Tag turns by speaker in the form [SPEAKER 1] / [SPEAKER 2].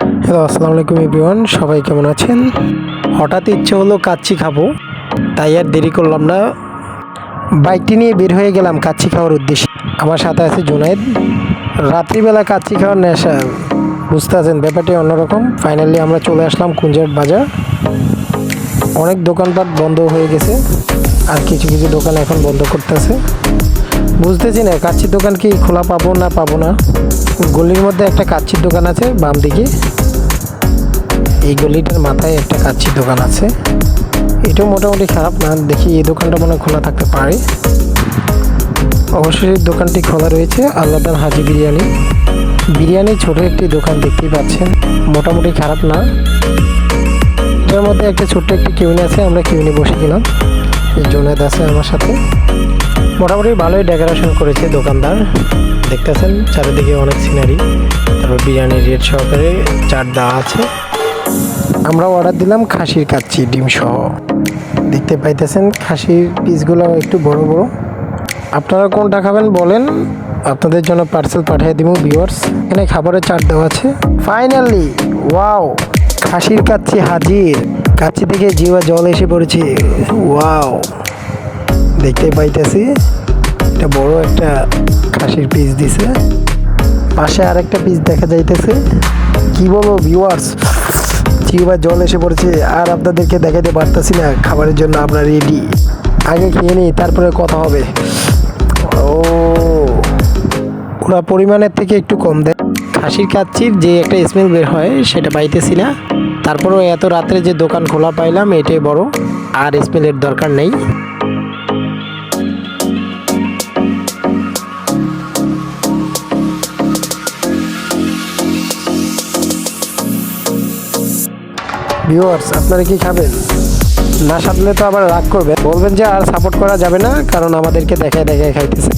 [SPEAKER 1] Hello, আসসালামু আলাইকুম everyone. সবাই কেমন আছেন? হঠাৎ ইচ্ছে হলো কাচ্চি খাবো, তাই আর দেরি করলাম না, বাইকটি নিয়ে বের হয়ে গেলাম কাচ্চি খাওয়ার উদ্দেশ্যে। আমার সাথে আছে জুনায়েদ। রাত্রিবেলা কাচ্চি খাওয়ার নেশা, বুঝতে আছেন ব্যাপারটি অন্যরকম। ফাইনালি আমরা চলে আসলাম কুঞ্জাট বাজার। অনেক দোকানপাট বন্ধ হয়ে গেছে, আর কিছু কিছু দোকান এখন বন্ধ করতেছে। বুঝতেছি না কাচ্চির দোকান কি খোলা পাবো না। গলির মধ্যে একটা কাচ্চির দোকান আছে বাম দিকে, এই গলিটার মাথায় একটা কাচ্চির দোকান আছে। এটাও মোটামুটি খারাপ না, দেখি এই দোকানটা মনে হয় খোলা থাকতে পারে। অবশ্যই দোকানটি খোলা রয়েছে। আল্লাহদান হাজি বিরিয়ানি ছোট একটি দোকান দেখতেই পাচ্ছেন, মোটামুটি খারাপ না। এটার মধ্যে একটা ছোট্ট একটি কেবিন আছে, আমরা কেবিনে বসে গেলাম। এই জুনায়েদ আছে আমার সাথে। মোটামুটি ভালোই ডেকোরেশন করেছে দোকানদার, দেখতেছেন চারিদিকে অনেক সিনারি। তারপর বিরিয়ানির রেট সহকারে চাট দেওয়া আছে। আমরা অর্ডার দিলাম খাসির কাচ্চি ডিম সহ। দেখতে পাইতেছেন খাসির পিসগুলো একটু বড় বড়। আপনারা কোনটা খাবেন বলেন, আপনাদের জন্য পার্সেল পাঠিয়ে দিব ভিউয়ার্স। এখানে খাবারের চাট দেওয়া আছে। ফাইনালি ওয়াও, খাসির কাচ্চি হাজির। কাচ্চি থেকে জিওয়া জল এসে পড়েছে। ওয়াও, দেখতে পাইতেছি এটা বড় একটা খাসির পিস দিছে, পাশে আরেকটা পিস দেখা যাইতেছে। কি বলবো ভিউয়ার্স, জিওবা জল এসে পড়েছে, আর আপনাদেরকে দেখাতে পারতেছি না। খাবারের জন্য আমরা রেডি। আগে খেয়ে নিই, তারপরে কথা হবে। ও, ওরা পরিমাণের থেকে একটু কম দেয়। খাসির কাচ্চির যে একটা স্মেল বের হয় সেটা পাইতেছি না। তারপরেও এত রাত্রে যে দোকান খোলা পাইলাম, এটাই বড়, আর স্মেলের দরকার নেই। ভিউয়ার্স, আপনারা কি খাবেন? না সাধলে তো আবার রাগ করবেন, বলবেন যে আর সাপোর্ট করা যাবে না, কারণ আমাদেরকে দেখায় দেখায় খাইতেছে।